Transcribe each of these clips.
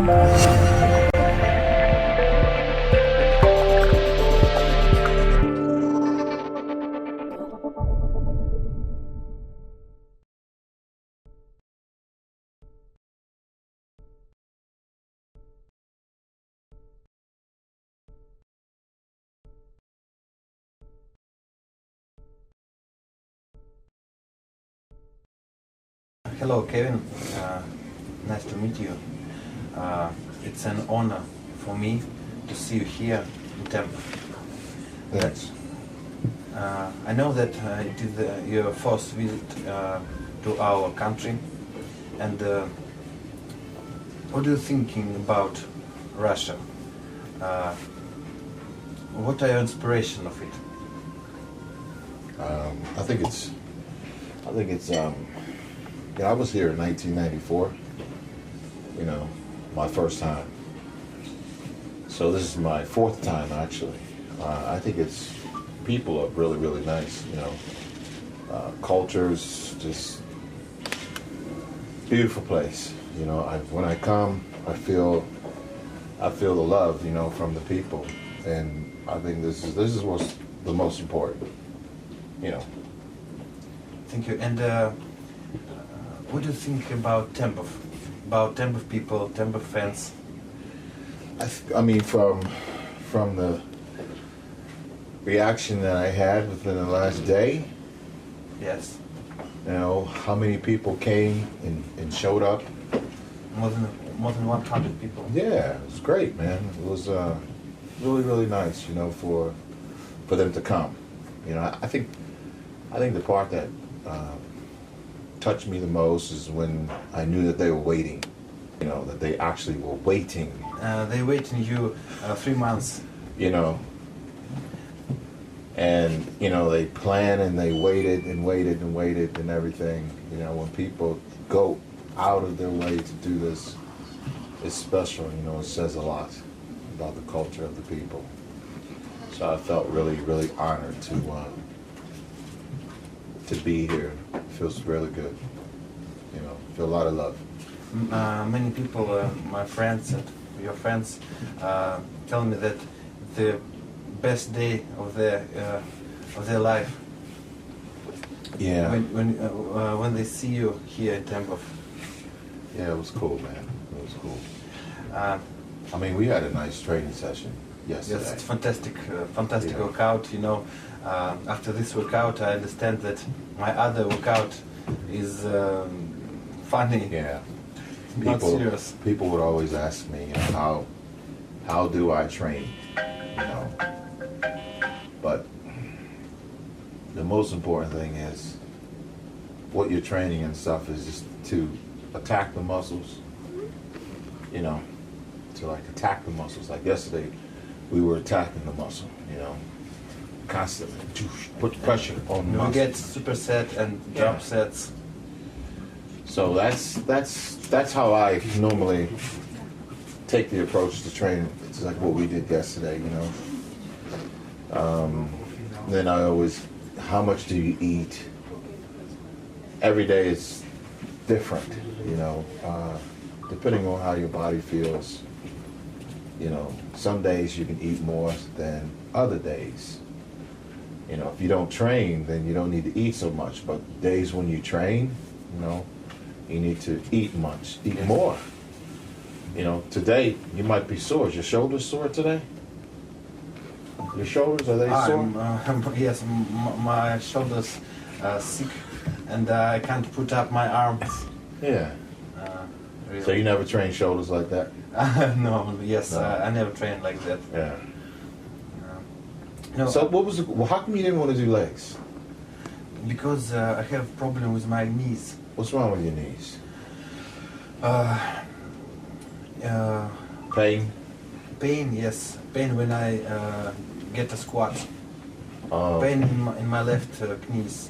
Hello, Kevin. Nice to meet you. It's an honor for me to see you here in Tampa. Thanks. I know that it is your first visit to our country, and what are you thinking about Russia? What are your inspiration of it? I think it's. Yeah, I was here in 1994. You know, my first time. So this is my fourth time actually. I think it's people are really, really nice. You know, cultures, just beautiful place. You know, when I come, I feel the love. You know, from the people, and I think this is what's the most important. You know. Thank you. And what do you think about Tampa? About Tampa people, Tampa fans? I mean, from the reaction that I had within the last day. Yes. You know, how many people came and showed up? More than 100 people. Yeah, it was great, man. It was really, really nice, you know, for them to come. You know, I think the part that touched me the most is when I knew that they were waiting. You know, that they actually were waiting. They waiting you 3 months. You know, and you know they planned and they waited and waited and waited and everything. You know, when people go out of their way to do this, it's special. You know, it says a lot about the culture of the people. So I felt really, really honored to be here. It feels really good. You know, feel a lot of love. Many people, my friends and your friends, tell me that the best day of their life. Yeah. When they see you here in Tampa. Yeah, it was cool, man. It was cool. I mean, we had a nice training session yesterday. Yes, it's fantastic, fantastic Yeah. workout. You know, after this workout, I understand that my other workout is funny. Yeah. Not serious. People would always ask me, you know, how do I train? You know, but the most important thing is what you're training and stuff is just to attack the muscles. You know, to like attack the muscles. Like yesterday, we were attacking the muscle. You know, constantly put pressure on the muscle. We get superset and drop sets. So that's how I normally take the approach to training. It's like what we did yesterday, you know. Then I always, how much do you eat? Every day is different, you know, depending on how your body feels. You know, some days you can eat more than other days. You know, if you don't train, then you don't need to eat so much. But days when you train, you know, you need to eat much, eat more. You know, today you might be sore. Is your shoulders sore today? Your shoulders, are they sore? Yes, my shoulders are sick, and I can't put up my arms. Yeah. Really. So you never train shoulders like that? No, yes, No. I never trained like that. Yeah. No, So how come you didn't want to do legs? because I have problem with my knees. What's wrong with your knees? Pain? Pain, yes, pain when I get a squat. Oh. Pain in my left knees.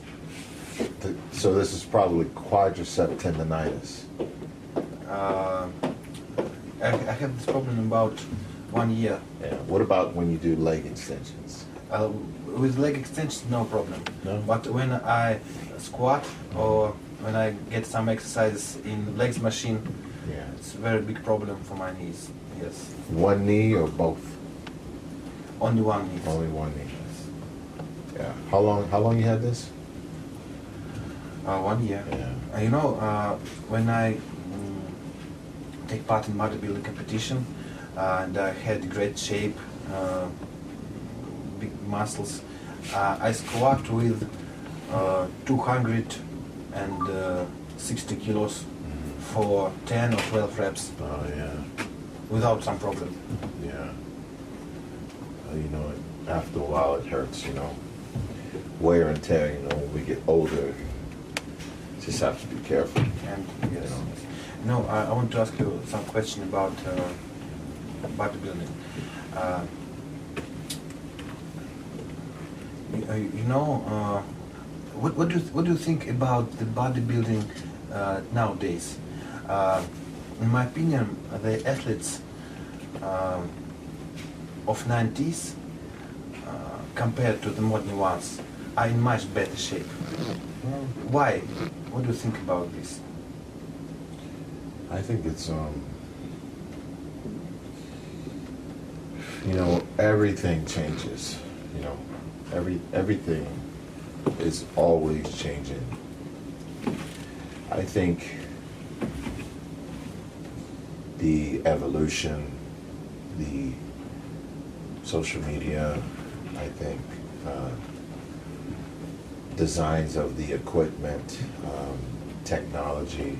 So this is probably quadricep tendonitis. I have this problem about 1 year. Yeah. What about when you do leg extensions? With leg extensions, no problem. No? But when I squat or when I get some exercise in legs machine, Yeah. It's a very big problem for my knees. Yes. One knee or both? Only one knee. Only one knee. Yeah. How long you had this? 1 year. Yeah. You know, when I take part in bodybuilding competition, and I had great shape, big muscles, I squat with 260 kilos for 10 or 12 reps Oh yeah. without some problem. Yeah. You know, after a while it hurts, you know. Wear and tear, you know, when we get older. Just have to be careful. And yes. No, I want to ask you some question about bodybuilding. You know, what do you think about the bodybuilding nowadays? In my opinion, the athletes of 90s compared to the modern ones are in much better shape. Why? What do you think about this? I think it's you know, everything changes. You know, everything is always changing. I think the evolution, the social media, I think designs of the equipment, technology,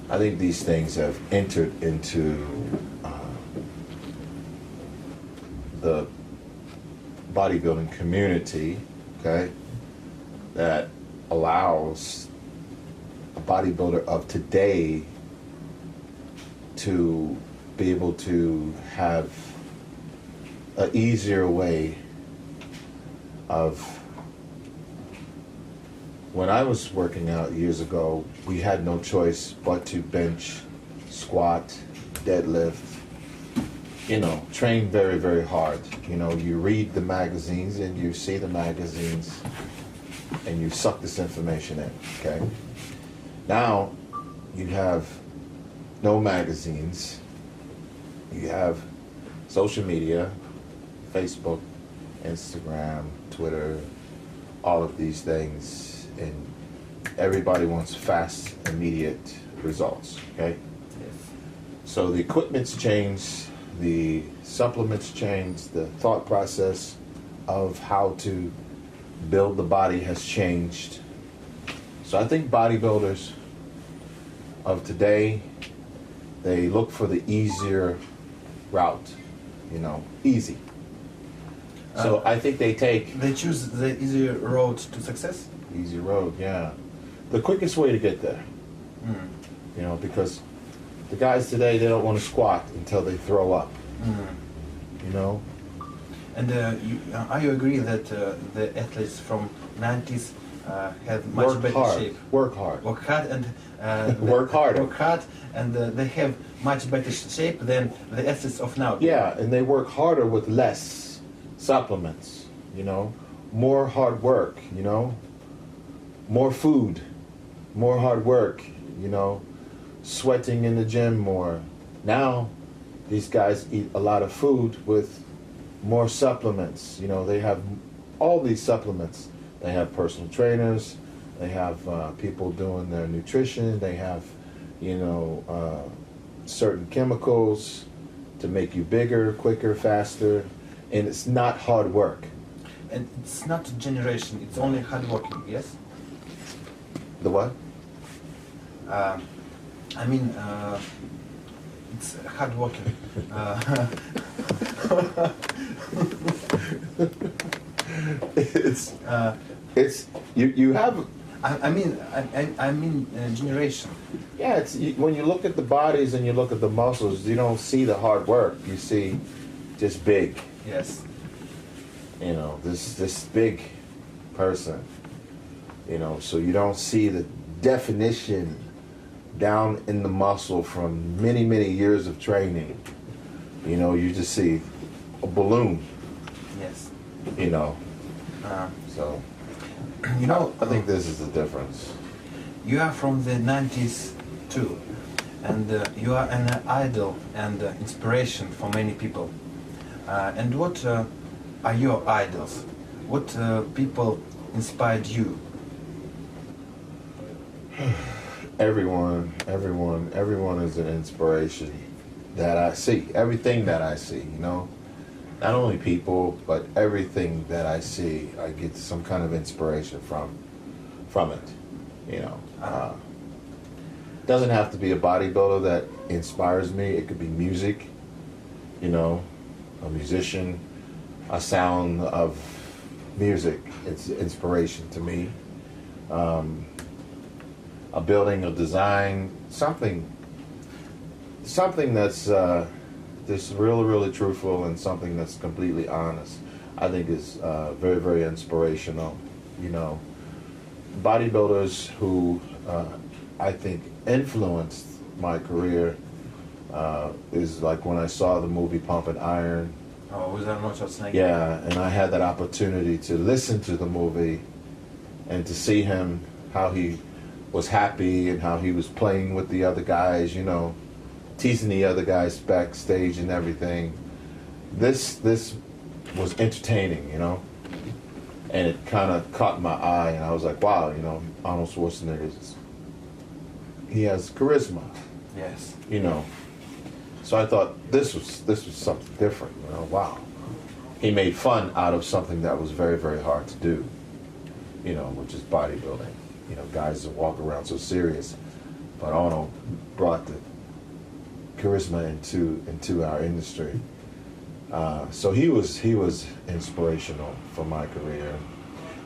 I think these things have entered into the bodybuilding community, okay, that allows a bodybuilder of today to be able to have an easier way of, when I was working out years ago, we had no choice but to bench, squat, deadlift, you know, train very, very hard. You know, you read the magazines and you see the magazines and you suck this information in, okay? Now, you have no magazines, you have social media, Facebook, Instagram, Twitter, all of these things, and everybody wants fast, immediate results, okay? Yes. So the equipment's changed, the supplements changed, the thought process of how to build the body has changed. So I think bodybuilders of today, they look for the easier route, you know, easy. So I think they take They choose the easier road to success. easy road, yeah. The quickest way to get there, Mm. you know, because the guys today, they don't want to squat until they throw up, Mm. you know? And are you agree that the athletes from 90s have much Work better hard, shape? work hard. Work hard and Work harder. Work hard, and they have much better shape than the athletes of now. Yeah, and they work harder with less supplements, you know? More hard work, you know? More food, more hard work, you know? Sweating in the gym more. Now, these guys eat a lot of food with more supplements. You know, they have all these supplements. They have personal trainers, they have people doing their nutrition, they have, you know, certain chemicals to make you bigger, quicker, faster, and it's not hard work. And it's not a generation, it's only hard working, yes? The what? I mean, it's hard working. It's you have. I mean generation. Yeah, it's when you look at the bodies and you look at the muscles, you don't see the hard work. You see just big. Yes. You know, this big person. You know, so you don't see the definition down in the muscle from many, many years of training. You know, you just see a balloon. Yes. You know, Uh, so you know, I think this is the difference. you are from the 90s too. and you are an idol and inspiration for many people. And what are your idols? What people inspired you? Everyone is an inspiration that I see. Everything that I see, you know, not only people, but everything that I see, I get some kind of inspiration from it. You know, doesn't have to be a bodybuilder that inspires me. It could be music. You know, a musician, a sound of music. It's inspiration to me. A building, a design, something that's just really truthful and something that's completely honest. I think is very inspirational. You know, bodybuilders who I think influenced my career is like when I saw the movie Pump and Iron. Oh, was that not just like? Yeah, and I had that opportunity to listen to the movie and to see him, how he was happy and how he was playing with the other guys, you know, teasing the other guys backstage and everything. This was entertaining, you know, and it kind of caught my eye, and I was like, wow, you know, Arnold Schwarzenegger, he has charisma. Yes. You know, so I thought this was something different. You know, wow, he made fun out of something that was very hard to do. You know, which is bodybuilding. You know, guys that walk around so serious, but Arnold brought the charisma into our industry. So he was inspirational for my career.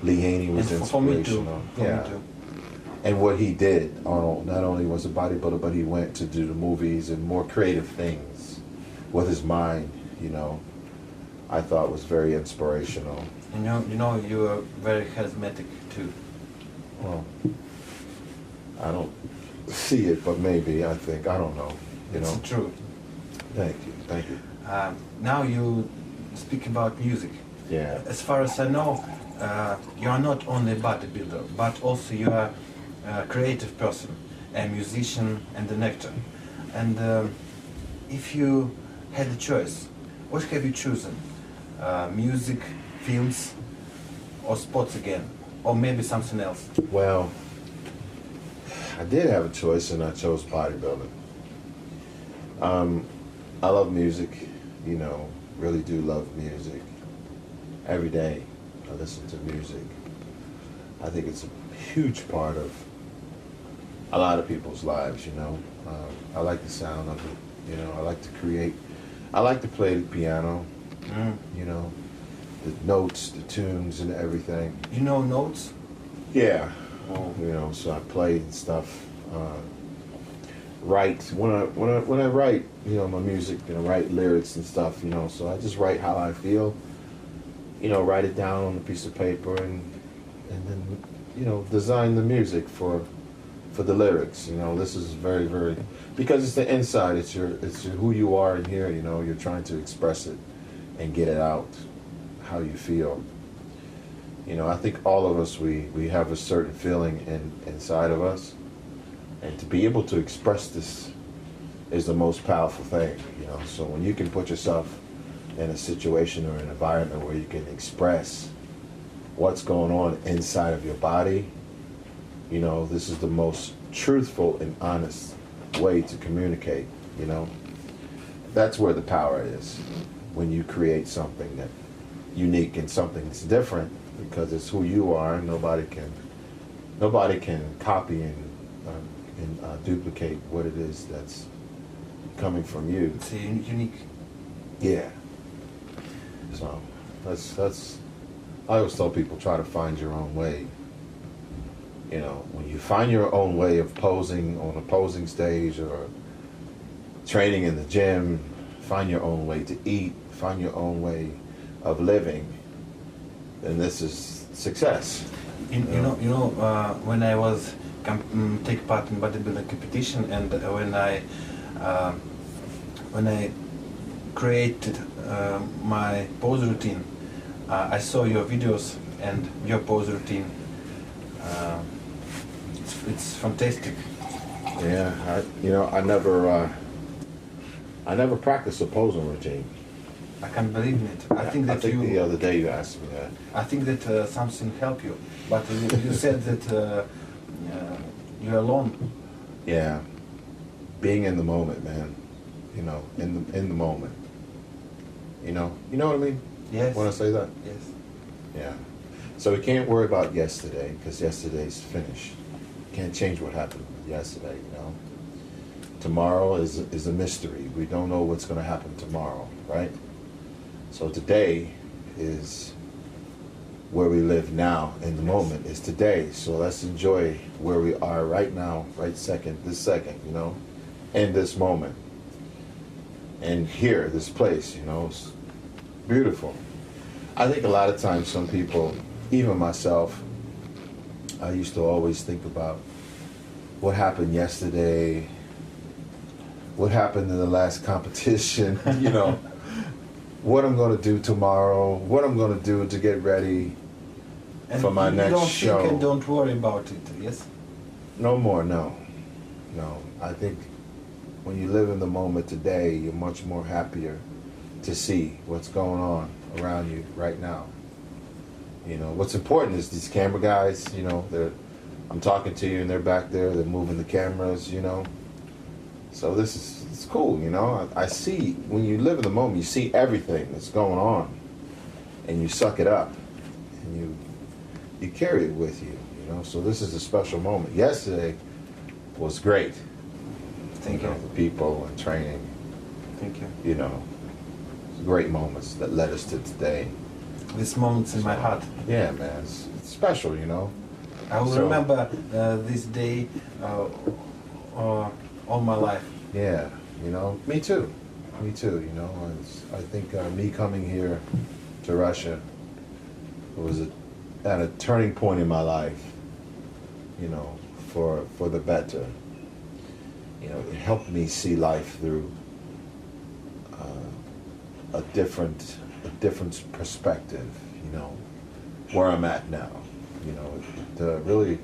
Lee Haney was inspirational. For me too. And what he did, Arnold not only was a bodybuilder, but he went to do the movies and more creative things with his mind. You know, I thought was very inspirational. You know, you are very charismatic too. Well, I don't see it, but maybe I think I don't know. You know, it's true. Thank you. Now you speak about music. Yeah. As far as I know, you are not only a bodybuilder, but also you are a creative person, a musician and an actor. And if you had a choice, what have you chosen? Music, films, or sports again? Or maybe something else? Well, I did have a choice, and I chose bodybuilding. I love music, you know, really do love music. Every day I listen to music. I think it's a huge part of a lot of people's lives, you know. I like the sound of it, you know. I like to create. I like to play the piano, you know, the notes, the tunes, and everything. You know notes? Yeah. Oh. You know, so I play and stuff. Write when I write, you know, my music, you know, write lyrics and stuff, you know. So I just write how I feel, you know, write it down on a piece of paper, and then, you know, design the music for the lyrics. You know, this is very because it's the inside. It's your who you are in here. You know, you're trying to express it and get it out how you feel. You know, I think all of us we have a certain feeling inside of us. And to be able to express this is the most powerful thing, you know. So when you can put yourself in a situation or an environment where you can express what's going on inside of your body, you know, this is the most truthful and honest way to communicate, you know. That's where the power is, when you create something that unique and something that's different, because it's who you are, and nobody can copy and duplicate what it is that's coming from you. It's unique. Yeah. So that's. I always tell people, try to find your own way. You know, when you find your own way of posing on a posing stage or training in the gym, find your own way to eat, find your own way of living, then this is success. You know, when I was take part in bodybuilding competition, and when I created my pose routine, I saw your videos and your pose routine. It's fantastic. Yeah, I never practiced a posing routine. I can't believe it. I think that the other day you asked me that. I think that something helped you, but you said that you're alone. Yeah, being in the moment, man. You know, in the moment. You know what I mean? Yes. When I say that? Yes. Yeah. So we can't worry about yesterday because yesterday's finished. Can't change what happened yesterday. You know. Tomorrow is a mystery. We don't know what's going to happen tomorrow, right? So today is where we live now in the moment is today. So let's enjoy where we are right now, this second, you know, in this moment. And here, this place, you know, it's beautiful. I think a lot of times some people, even myself, I used to always think about what happened yesterday, what happened in the last competition, you know, what I'm going to do tomorrow, what I'm going to do to get ready for my next show. Don't think and don't worry about it, yes? No more, no. No. I think when you live in the moment today, you're much more happier to see what's going on around you right now. You know, what's important is these camera guys, you know, I'm talking to you and they're back there, they're moving the cameras, you know. So it's cool, you know. I see, when you live in the moment, you see everything that's going on and you suck it up and you carry it with you, you know. So this is a special moment. Yesterday was great. Thank you. The people and training. Thank you. You know, great moments that led us to today. This moment's in my heart. Yeah, man, it's special, you know. I will remember this day all my life. Yeah, you know, me too, you know. I think me coming here to Russia was at a turning point in my life, you know, for the better. You know, it helped me see life through a different perspective, you know, where I'm at now. You know, it really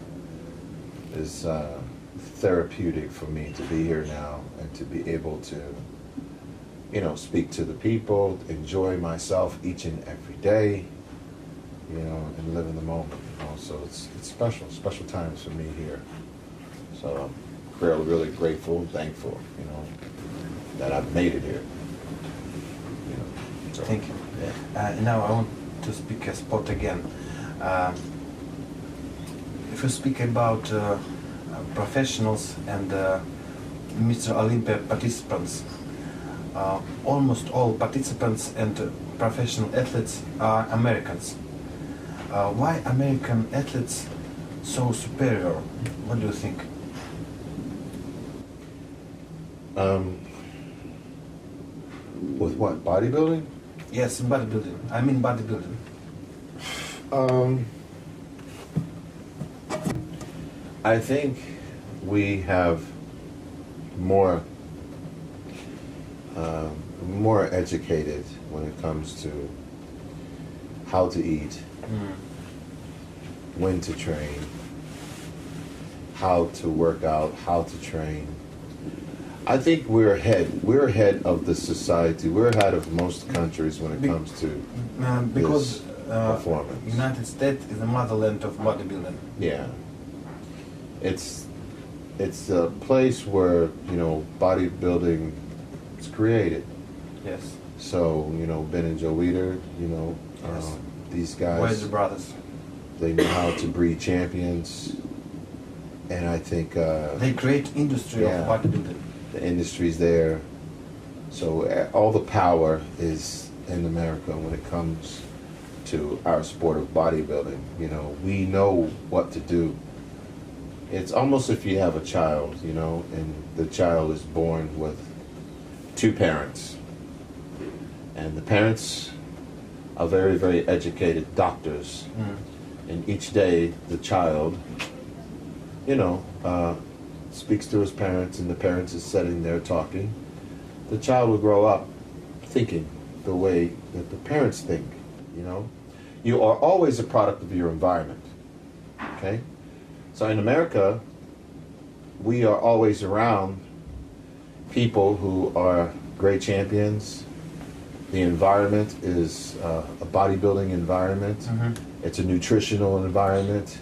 is therapeutic for me to be here now and to be able to, you know, speak to the people, enjoy myself each and every day, you know, and live in the moment. You know? So it's special times for me here. So I'm really grateful and thankful, you know, that I've made it here. You know, so, thank you. Yeah. Now I want to speak a spot again. If you speak about professionals and Mr. Olympia participants, almost all participants and professional athletes are Americans. Why American athletes so superior? What do you think? With what, bodybuilding? Yes, bodybuilding. I mean bodybuilding. I think we have more educated when it comes to how to eat, when to train, how to work out, how to train. I think we're ahead of the society. We're ahead of most countries when it comes to because performance. United States is the motherland of bodybuilding. Yeah, it's a place where, you know, bodybuilding is created. Yes. So, you know, Ben and Joe Weider, you know, Yes. these guys. Where's the brothers? They know how to breed champions, and I think They create industry of bodybuilding. the industry's there. So all the power is in America when it comes to our sport of bodybuilding. You know, we know what to do. It's almost if you have a child, you know, and the child is born with two parents. And the parents are very, very educated doctors. And each day the child, you know, speaks to his parents, and the parents is sitting there talking. The child will grow up thinking the way that the parents think, you know. You are always a product of your environment, okay? So in America, we are always around people who are great champions. The environment is a bodybuilding environment. Mhm. It's a nutritional environment.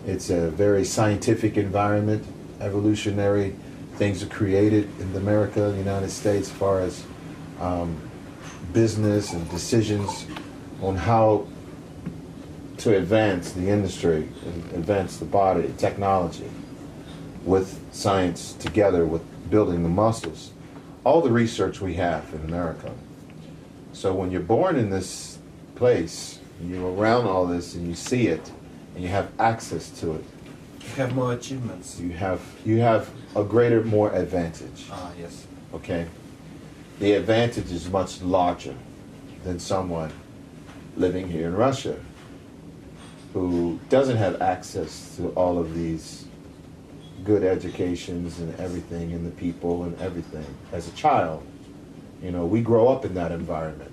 It's a very scientific environment. Evolutionary things are created in America, the United States, as far as business and decisions on how to advance the industry and advance the body, technology, with science together with building the muscles. All the research we have in America. So when you're born in this place, you're around all this and you see it, and you have access to it, You have more achievements. you have a greater, more advantage. Ah, yes. Okay? The advantage is much larger than someone living here in Russia who doesn't have access to all of these good educations and everything and the people and everything. As a child, you know, we grow up in that environment.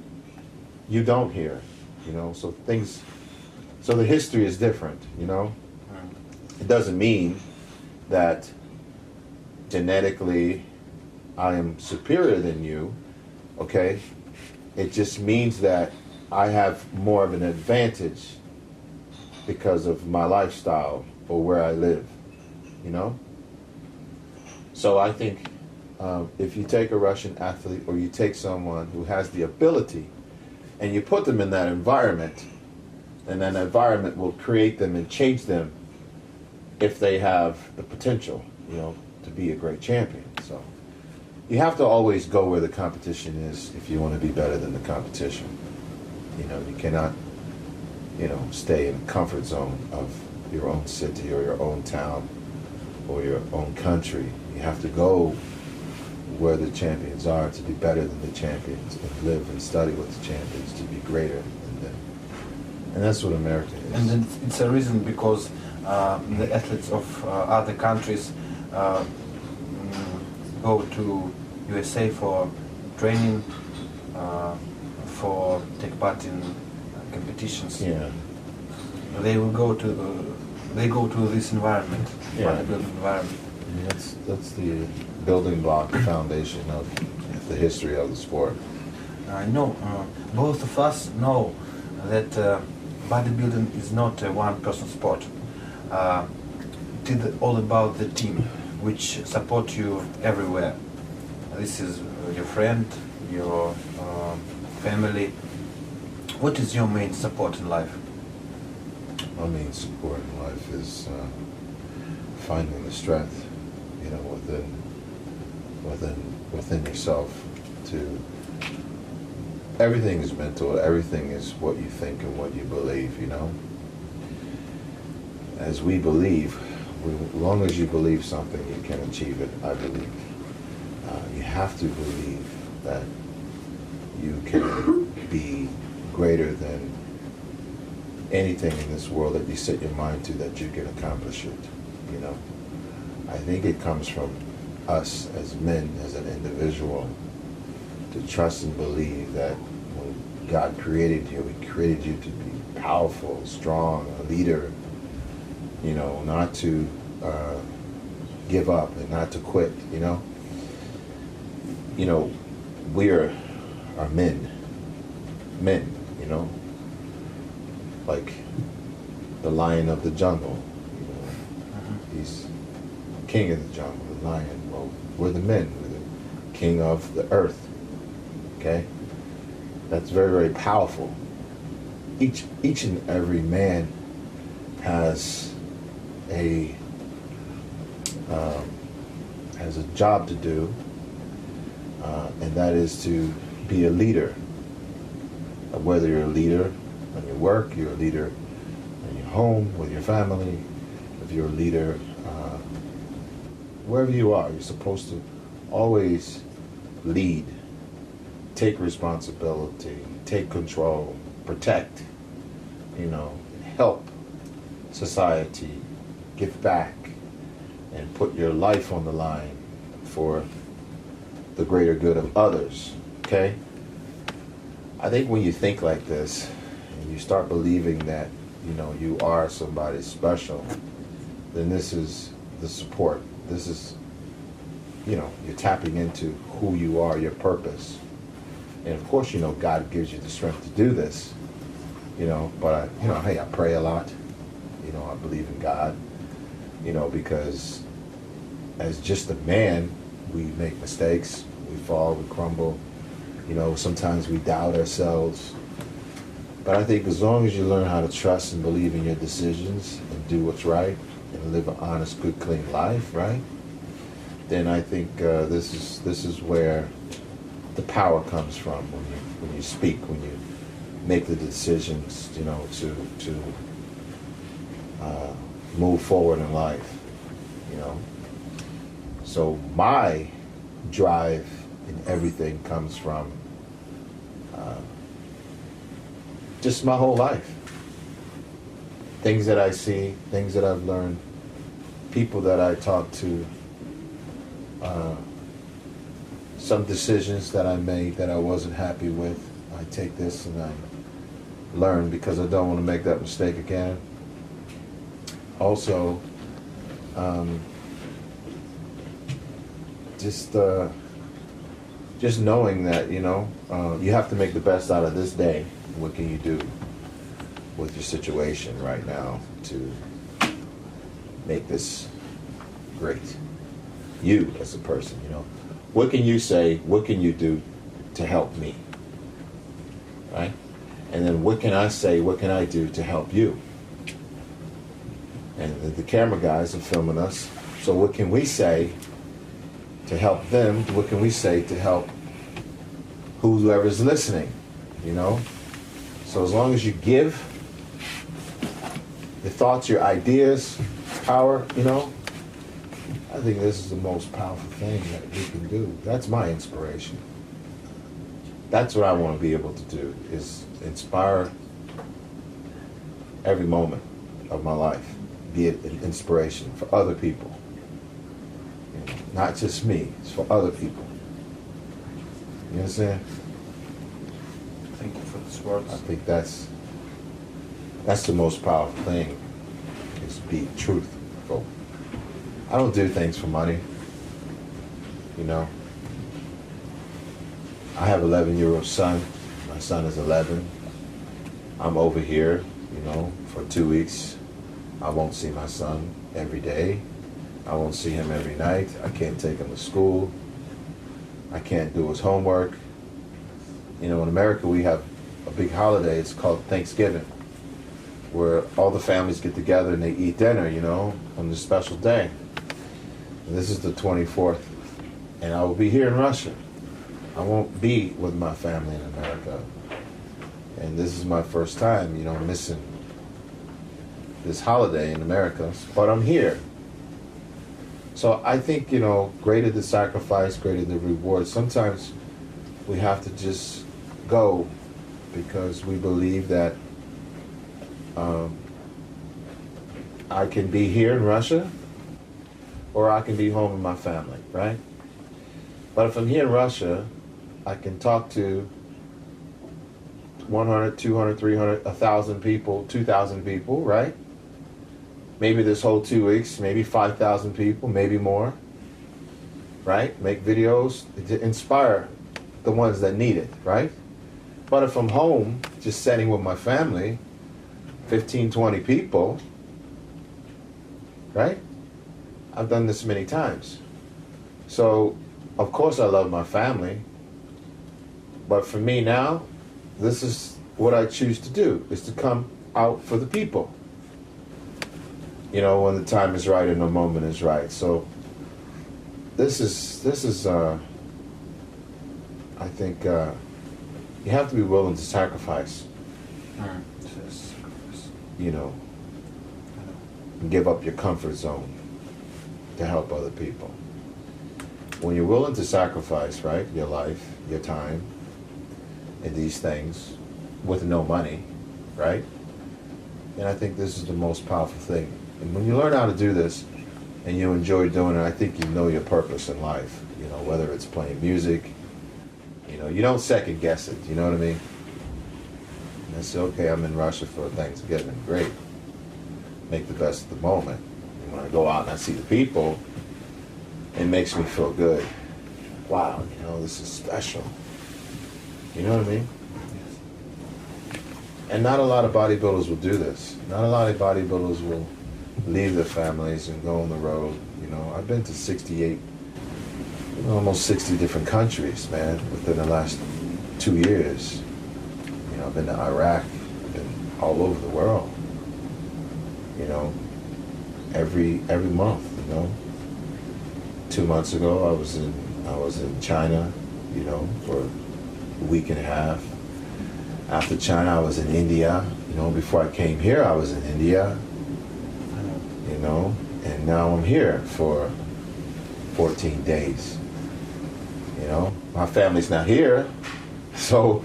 You don't here, you know, so the history is different, you know. It doesn't mean that genetically I am superior than you, okay? It just means that I have more of an advantage because of my lifestyle or where I live, you know? So I think if you take a Russian athlete or you take someone who has the ability and you put them in that environment, and that environment will create them and change them if they have the potential, you know, to be a great champion. So you have to always go where the competition is if you want to be better than the competition. You know, you cannot, you know, stay in the comfort zone of your own city or your own town or your own country. You have to go where the champions are to be better than the champions, and live and study with the champions to be greater than them. And that's what America is. And then it's a reason because the athletes of other countries go to USA for training, for take part in competitions. Yeah. They will go to this environment, Yeah. bodybuilding environment. I mean, that's the building block, the foundation of the history of the sport. I know, both of us know that bodybuilding is not a one-person sport. It is all about the team, which support you everywhere. This is your friend, your family. What is your main support in life? My main support in life is finding the strength, you know, within yourself. To everything is mental. Everything is what you think and what you believe. You know, as we believe, as long as you believe something, you can achieve it. I believe. You have to believe that you can be greater than anything in this world that you set your mind to, that you can accomplish it. You know, I think it comes from us as men, as an individual, to trust and believe that when God created you, He created you to be powerful, strong, a leader. You know, not to give up and not to quit. You know, we are men. You know, like the lion of the jungle. You know, he's king of the jungle, the lion. Well, we're the men. We're the king of the earth. Okay, that's very, very powerful. Each and every man has a job to do, and that is to be a leader. Whether you're a leader on your work, you're a leader in your home, with your family, if you're a leader, wherever you are, you're supposed to always lead, take responsibility, take control, protect, you know, help society, give back, and put your life on the line for the greater good of others, okay? I think when you think like this, and you start believing that, you know, you are somebody special, then this is the support this is, you know, you're tapping into who you are, your purpose. And of course, you know, God gives you the strength to do this, you know, but you know, hey, I pray a lot, you know, I believe in God, you know, because as just a man, we make mistakes, we fall, we crumble, you know, sometimes we doubt ourselves. But I think as long as you learn how to trust and believe in your decisions and do what's right and live an honest, good, clean life, right? Then I think this is where the power comes from when you speak, when you make the decisions, you know, to move forward in life, you know. So my drive in everything comes from just my whole life. Things that I see, things that I've learned, people that I talk to, some decisions that I made that I wasn't happy with. I take this and I learn because I don't want to make that mistake again. Also, just knowing that, you know, you have to make the best out of this day. What can you do with your situation right now to make this great? You as a person, you know. What can you say, what can you do to help me? Right? And then what can I say, what can I do to help you? And the camera guys are filming us. So what can we say to help them? What can we say to help whoever's listening? You know? So as long as you give your thoughts, your ideas, power, you know, I think this is the most powerful thing that we can do. That's my inspiration. That's what I want to be able to do, is inspire every moment of my life, be it an inspiration for other people. You know, not just me, it's for other people. You understand? Thank you for this words. I think that's the most powerful thing, is be truthful. I don't do things for money, you know. I have an 11-year-old son. My son is 11. I'm over here, you know, for 2 weeks. I won't see my son every day. I won't see him every night. I can't take him to school. I can't do his homework. You know, in America we have a big holiday. It's called Thanksgiving, where all the families get together and they eat dinner, you know, on this special day. And this is the 24th, and I will be here in Russia. I won't be with my family in America. And this is my first time, you know, missing this holiday in America, but I'm here. So I think, you know, greater the sacrifice, greater the reward. Sometimes we have to just go because we believe that I can be here in Russia, or I can be home with my family, right? But if I'm here in Russia, I can talk to 100, 200, 300, 1,000 people, 2,000 people, right? Maybe this whole 2 weeks, maybe 5,000 people, maybe more, right? Make videos to inspire the ones that need it, right? But if I'm home, just sitting with my family, 15, 20 people, right? I've done this many times. So, of course I love my family, but for me now, this is what I choose to do, is to come out for the people. You know, when the time is right and the moment is right. So, this is I think you have to be willing to sacrifice. You know, and give up your comfort zone to help other people. When you're willing to sacrifice, right, your life, your time, and these things with no money, right? And I think this is the most powerful thing. And when you learn how to do this and you enjoy doing it, I think you know your purpose in life. You know, whether it's playing music, you know, you don't second guess it, you know what I mean? And I say, okay, I'm in Russia for Thanksgiving, great. Make the best of the moment. And when I go out and I see the people, it makes me feel good. Wow, you know, this is special. You know what I mean? And not a lot of bodybuilders will do this. Not a lot of bodybuilders will leave their families and go on the road. You know, I've been to 68, almost 60 different countries, man, within the last 2 years. You know, I've been to Iraq, I've been all over the world. You know, every month, you know. 2 months ago I was in China, you know, for a week and a half. After China I was in India. You know, before I came here I was in India. You know, and now I'm here for 14 days. You know, my family's not here, so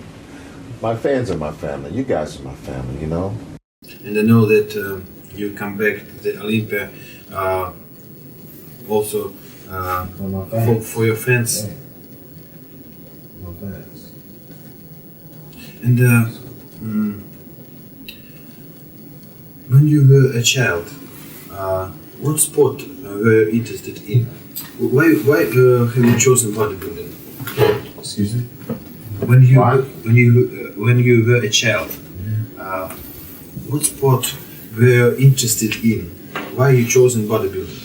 my fans are my family. You guys are my family, you know. And I know that you come back to the Olympia also for your fans. Yeah. My fans. And when you were a child, what sport were you interested in? Why have you chosen bodybuilding? Excuse me? When you were a child, what sport were you interested in? Why you chosen bodybuilding?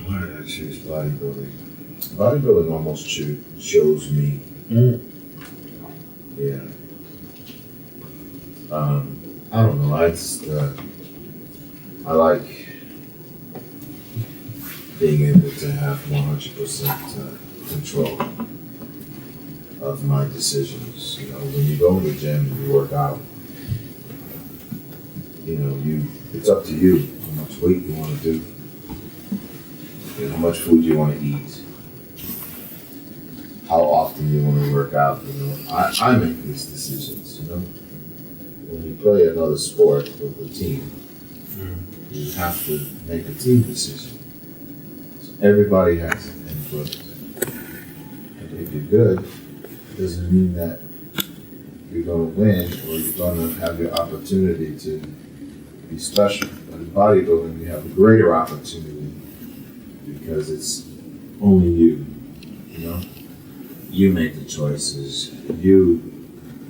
Why did I choose bodybuilding? Bodybuilding almost chose me. Yeah. I don't know. I like being able to have 100% control of my decisions. You know, when you go to the gym and you work out, you know, it's up to you how much weight you want to do, and how much food you want to eat, how often you want to work out. You know, I make these decisions. You know, when you play another sport with a team, you have to make a team decision. So everybody has an input. And if you're good, it doesn't mean that you're going to win or you're going to have your opportunity to be special. But in bodybuilding, you have a greater opportunity because it's only you, you know? You make the choices. You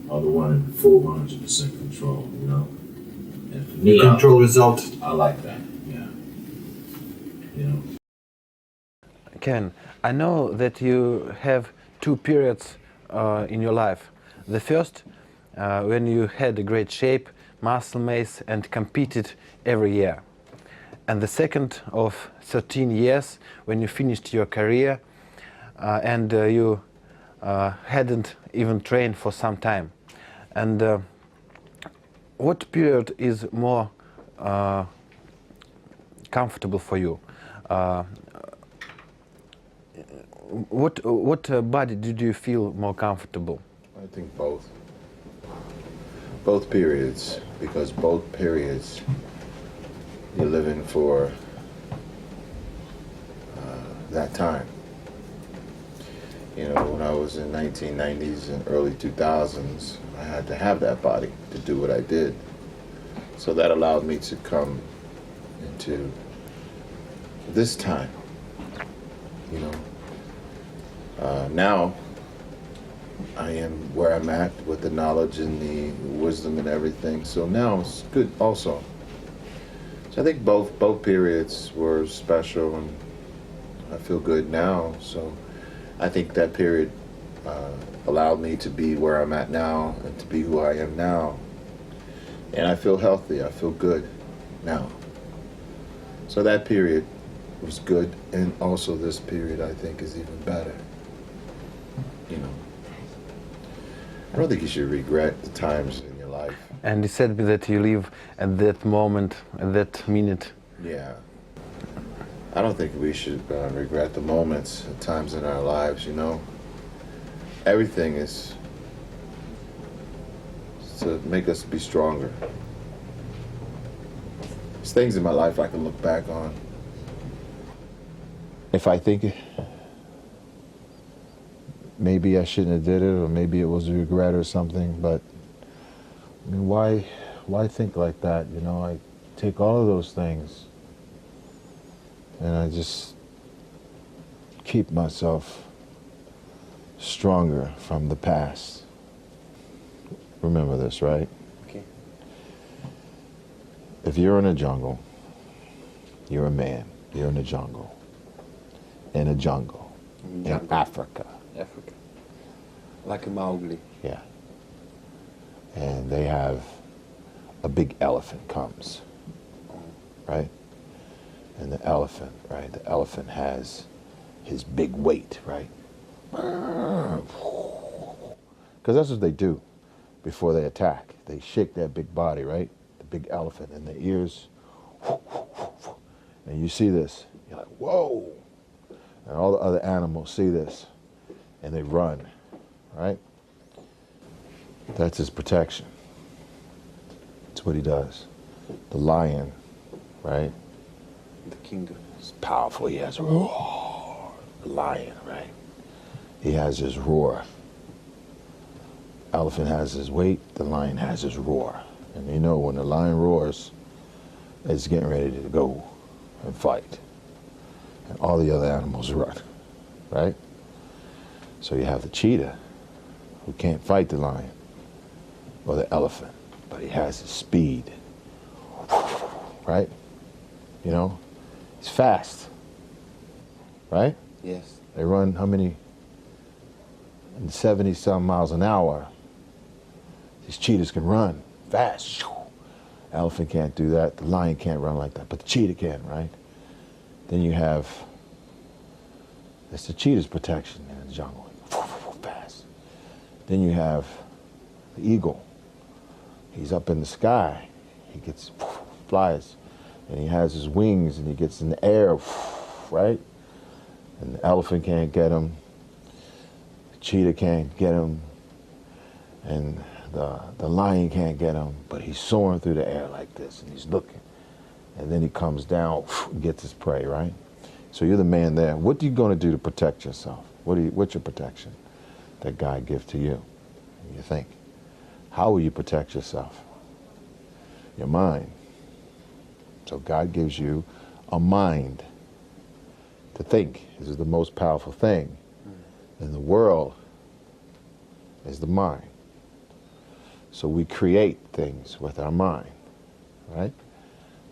are the one in full 100% control, you know? And for me, Control result. I like that, yeah. You know? Ken, I know that you have two periods in your life. The first, when you had a great shape, muscle mass, and competed every year. And the second of 13 years, when you finished your career and you hadn't even trained for some time. And what period is more comfortable for you? What body did you feel more comfortable? I think both. Both periods, because both periods you're living for that time. You know, when I was in 1990s and early 2000s, I had to have that body to do what I did. So that allowed me to come into this time, you know. Now, I am where I'm at with the knowledge and the wisdom and everything. So now it's good also. So I think both periods were special, and I feel good now. So I think that period allowed me to be where I'm at now and to be who I am now. And I feel healthy. I feel good now. So that period was good, and also this period I think is even better. You know, I don't think you should regret the times in your life. And you said that you live at that moment, at that minute. Yeah. I don't think we should regret the moments and times in our lives, you know. Everything is to make us be stronger. There's things in my life I can look back on. If I think maybe I shouldn't have did it, or maybe it was a regret or something, but I mean, why think like that, you know? I take all of those things And I just keep myself stronger from the past. Remember this, right? Okay. If you're in a jungle, you're a man, you're in a jungle. In a jungle. In Africa. Africa. Like a Mowgli. Yeah. And they have a big elephant comes, right? And the elephant, right? The elephant has his big weight, right? Because that's what they do before they attack. They shake that big body, right? The big elephant, and the ears. And you see this, you're like, whoa! And all the other animals see this, and they run, right? That's his protection. That's what he does. The lion, right? The king. He's powerful. He has a roar. The lion, right? He has his roar. Elephant has his weight. The lion has his roar. And you know when the lion roars, it's getting ready to go and fight. And all the other animals run, right? So you have the cheetah, who can't fight the lion, or the elephant, but he has his speed, right? You know, he's fast, right? Yes. They run how many? 70-some miles an hour. These cheetahs can run fast. Elephant can't do that. The lion can't run like that, but the cheetah can, right? Then you have, it's the cheetah's protection in the jungle, fast. Then you have the eagle. He's up in the sky. He gets, flies, and he has his wings, and he gets in the air, right? And the elephant can't get him. The cheetah can't get him. And the lion can't get him, but he's soaring through the air like this, and he's looking. And then he comes down and gets his prey, right? So you're the man there. What are you going to do to protect yourself? What's your protection that God gives to you? You think. How will you protect yourself? Your mind. So God gives you a mind to think. This is the most powerful thing in the world, is the mind. So we create things with our mind, right?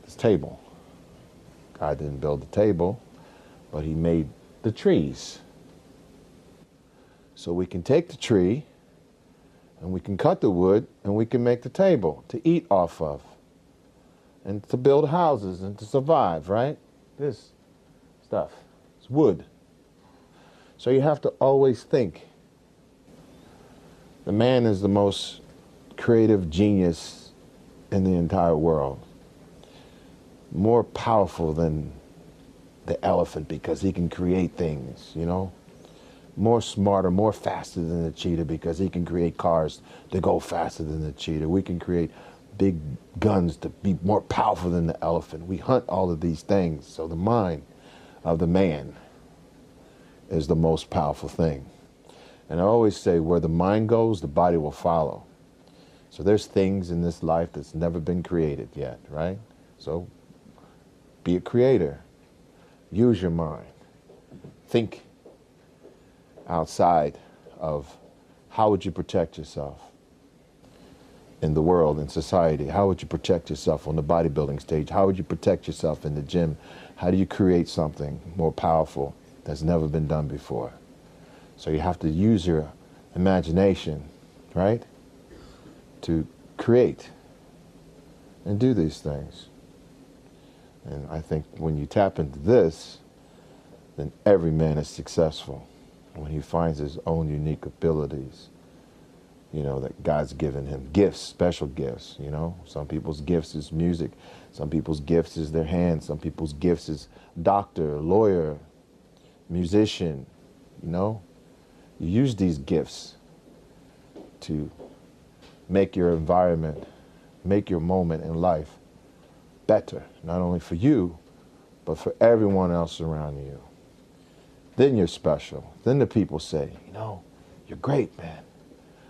This table. God didn't build the table, but he made the trees. So we can take the tree, and we can cut the wood, and we can make the table to eat off of, and to build houses, and to survive, right? This stuff. It's wood. So you have to always think. The man is the most creative genius in the entire world. More powerful than the elephant because he can create things, you know? More smarter, more faster than the cheetah because he can create cars to go faster than the cheetah. We can create big guns to be more powerful than the elephant. We hunt all of these things. So the mind of the man is the most powerful thing. And I always say where the mind goes, the body will follow. So there's things in this life that's never been created yet, right? So be a creator. Use your mind. Think outside of how would you protect yourself in the world, in society? How would you protect yourself on the bodybuilding stage? How would you protect yourself in the gym? How do you create something more powerful that's never been done before? So you have to use your imagination, right, to create and do these things. And I think when you tap into this, then every man is successful when he finds his own unique abilities, you know, that God's given him. Gifts, special gifts, you know. Some people's gifts is music. Some people's gifts is their hands. Some people's gifts is doctor, lawyer, musician, you know. You use these gifts to make your environment, make your moment in life better, not only for you, but for everyone else around you. Then you're special. Then the people say, you know, you're great, man.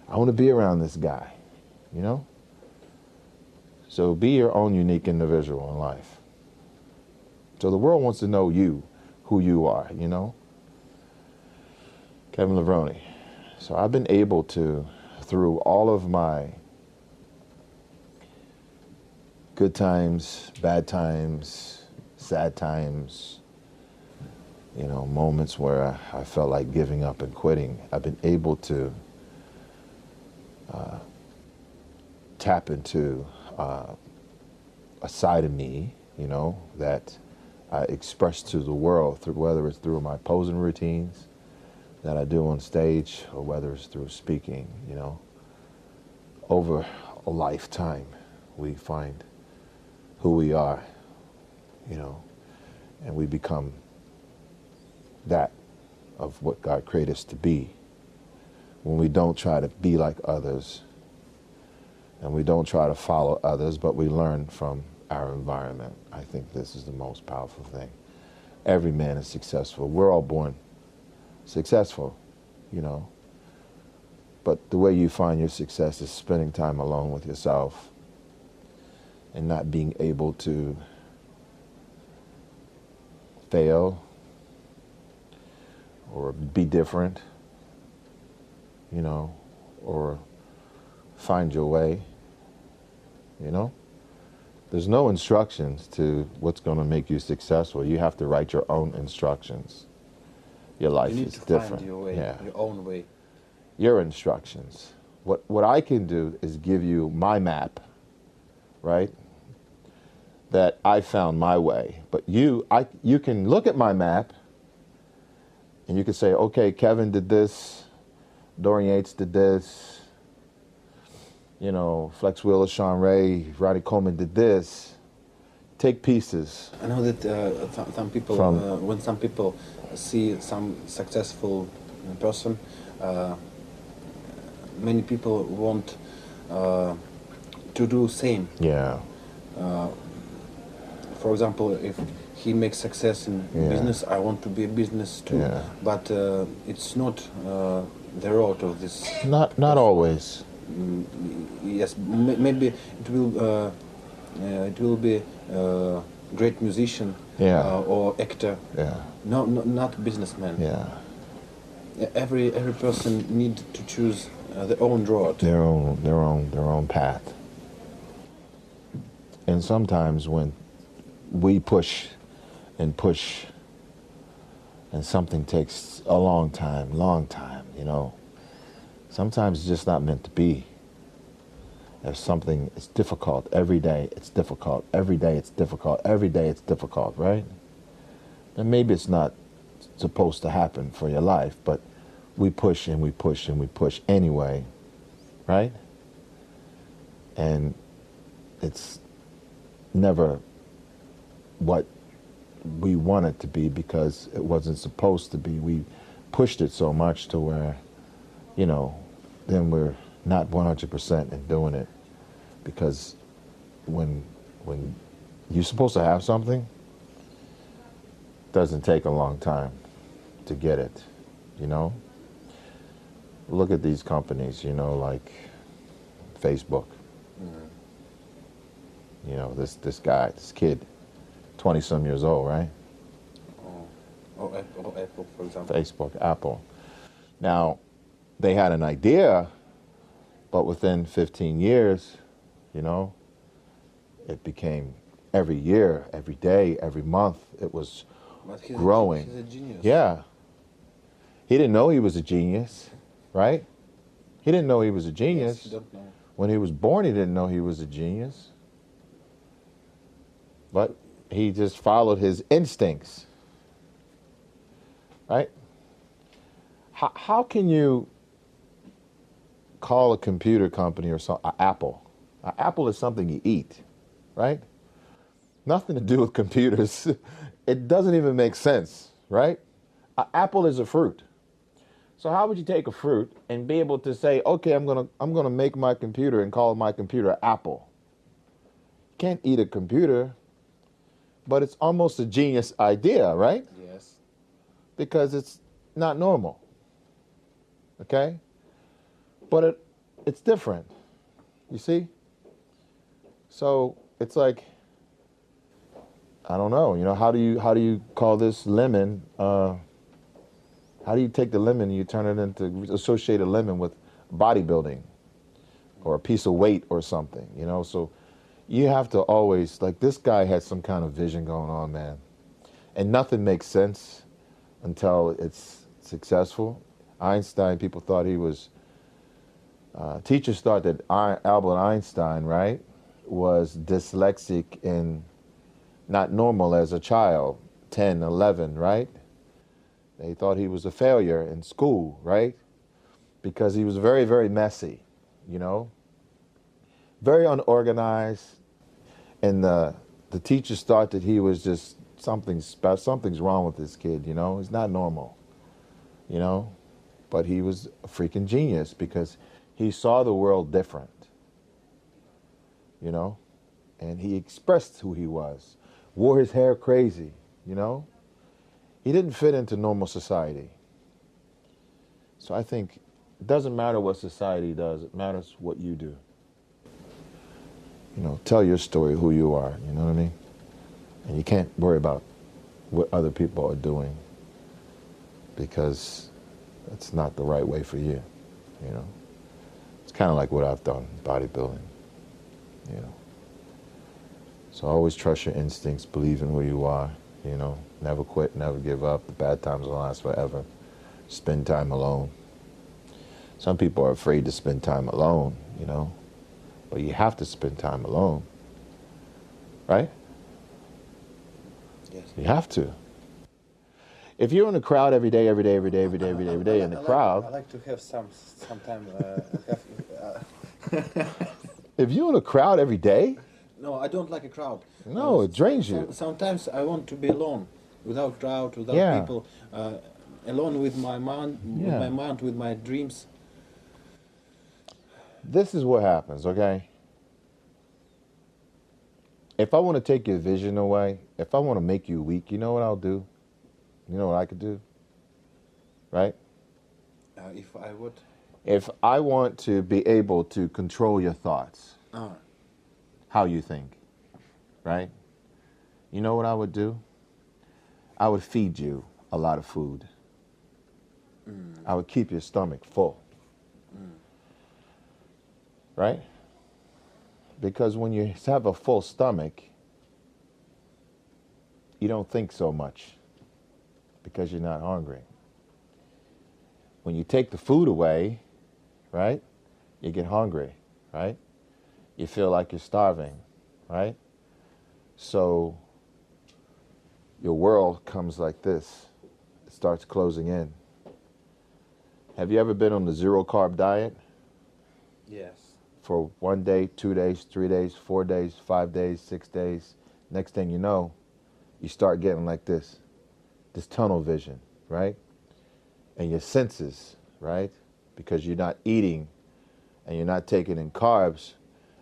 I want to be around this guy, you know? So be your own unique individual in life. So the world wants to know you, who you are, you know? Kevin Levrone. So I've been able to, through all of my good times, bad times, sad times, you know, moments where I felt like giving up and quitting, I've been able to tap into a side of me, you know, that I express to the world, through, whether it's through my posing routines that I do on stage or whether it's through speaking, you know. Over a lifetime, we find who we are, you know, and we become that of what God created us to be. When we don't try to be like others, and we don't try to follow others, but we learn from our environment. I think this is the most powerful thing. Every man is successful. We're all born successful, you know. But the way you find your success is spending time alone with yourself and not being able to fail or be different, you know, or find your way, you know. There's no instructions to what's going to make you successful. You have to write your own instructions. Your life You need is to different. find your way, Yeah. your own way. Your instructions. What I can do is give you my map, right? That I found my way. But you can look at my map and you can say, okay, Kevin did this, Dorian Yates did this, you know, Flex Wheeler, Sean Ray, Rodney Coleman did this. Take pieces. I know that some people, when some people see some successful person, many people want to do same. Yeah. For example, if he makes success in business, I want to be a business too. Yeah. But it's not the road of this. Not always. Yes, maybe it will be great musician or actor. Yeah. No, not businessman. Yeah. Every person need to choose their own road. Their own path. And sometimes when we push and push and something takes a long time, you know, sometimes it's just not meant to be. If something is difficult, every day it's difficult, every day it's difficult, every day it's difficult, right? And maybe it's not supposed to happen for your life, but we push and we push and we push anyway, right? And it's never what we want it to be because it wasn't supposed to be. We pushed it so much to where, you know, then we're not 100% in doing it. Because when you're supposed to have something, it doesn't take a long time to get it, you know? Look at these companies, you know, like Facebook. You know, this guy, this kid, 20-some years old, right? Or Apple, for example. Facebook, Apple. Now, they had an idea, but within 15 years, you know, it became every year, every day, every month, it was growing. He's a genius. Yeah. He didn't know he was a genius, right? He didn't know he was a genius. Yes, you don't know. When he was born, he didn't know he was a genius. But he just followed his instincts, right? How can you call a computer company or something Apple? Apple is something you eat, right? Nothing to do with computers. It doesn't even make sense, right? Apple is a fruit. So how would you take a fruit and be able to say, okay, I'm gonna make my computer and call my computer Apple? You can't eat a computer, but it's almost a genius idea, right? Yes. Because it's not normal. Okay? But it's different. You see? So it's like I don't know. You know, how do you call this lemon? How do you take the lemon and you turn it into associate a lemon with bodybuilding or a piece of weight or something? You know, so you have to always, like, this guy had some kind of vision going on, man, and nothing makes sense until it's successful. Einstein, people thought he was. Teachers thought that Albert Einstein, right, was dyslexic and not normal as a child, 10, 11, right? They thought he was a failure in school, right? Because he was very, very messy, you know, very unorganized. And the teachers thought that he was just something's wrong with this kid, you know? He's not normal, you know? But he was a freaking genius because he saw the world different, you know? And he expressed who he was, wore his hair crazy, you know? He didn't fit into normal society. So I think it doesn't matter what society does, it matters what you do. You know, tell your story, who you are, you know what I mean? And you can't worry about what other people are doing because it's not the right way for you, you know? It's kind of like what I've done, bodybuilding, you know? So always trust your instincts, believe in who you are, you know? Never quit, never give up. The bad times will last forever. Spend time alone. Some people are afraid to spend time alone, you know? But you have to spend time alone, right? Yes. You have to. If you're in a crowd every day in the crowd. I like to have some time. If you're in a crowd every day. No, I don't like a crowd. No, it drains you. Sometimes I want to be alone, without crowd, without people, alone with my mind, with my dreams. This is what happens, okay? If I want to take your vision away, if I want to make you weak, you know what I'll do? You know what I could do? Right? If I would? If I want to be able to control your thoughts, how you think, right? You know what I would do? I would feed you a lot of food. I would keep your stomach full. Right? Because when you have a full stomach, you don't think so much because you're not hungry. When you take the food away, right, you get hungry, right? You feel like you're starving, right? So your world comes like this. It starts closing in. Have you ever been on the zero carb diet? Yes. For 1 day, 2 days, 3 days, 4 days, 5 days, 6 days. Next thing you know, you start getting like this tunnel vision, right? And your senses, right? Because you're not eating and you're not taking in carbs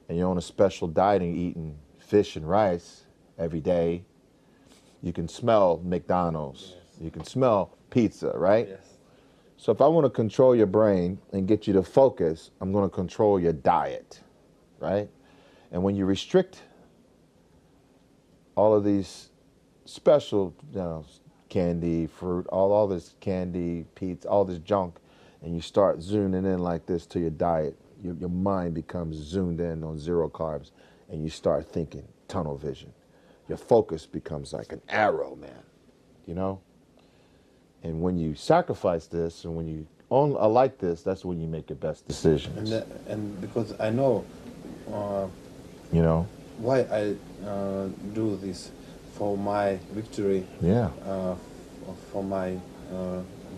and you're on a special diet and eating fish and rice every day. You can smell McDonald's. Yes. You can smell pizza, right? Yes. So if I want to control your brain and get you to focus, I'm going to control your diet, right? And when you restrict all of these special, you know, candy, fruit, all this candy, pizza, all this junk, and you start zooming in like this to your diet, your mind becomes zoomed in on zero carbs, and you start thinking tunnel vision. Your focus becomes like an arrow, man, you know? And when you sacrifice this, and when you like this, that's when you make your best decisions. And because I know, you know, why I do this for my victory. Yeah. For my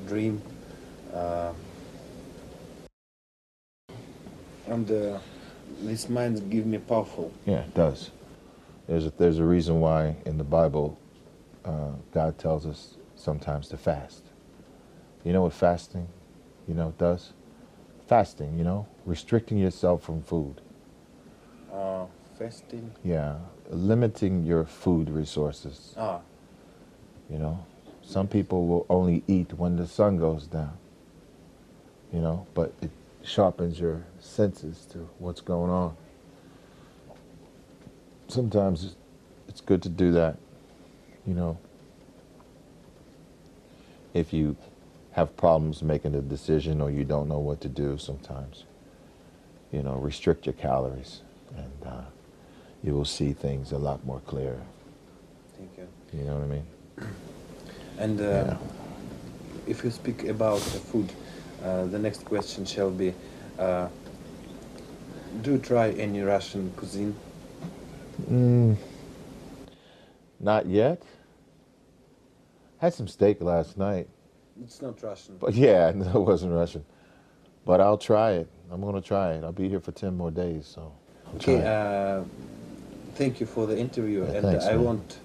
dream. And this mind give me powerful. Yeah, it does. There's a reason why in the Bible, God tells us sometimes to fast. You know what fasting, you know, does? Fasting, you know, restricting yourself from food. Fasting? Yeah, limiting your food resources. You know, some people will only eat when the sun goes down, you know, but it sharpens your senses to what's going on. Sometimes it's good to do that, you know, if you have problems making a decision or you don't know what to do sometimes, you know, restrict your calories and you will see things a lot more clear. Thank you. You know what I mean? And Yeah. if you speak about food, the next question shall be, do you try any Russian cuisine? Not yet. Had some steak last night. It's not Russian. But yeah, no, it wasn't Russian. But I'll try it. I'm going to try it. I'll be here for 10 more days, so I'll try Okay, it. thank you for the interview, Yeah, and thanks, I man. want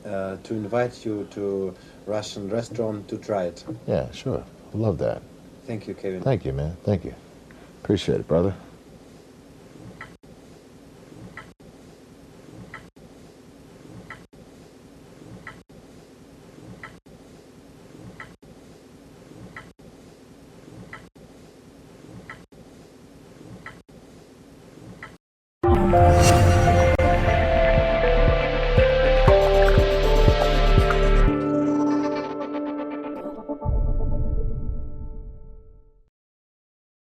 to invite you to Russian restaurant to try it. Yeah, sure. I love that. Thank you, Kevin. Thank you, man. Thank you. Appreciate it, brother.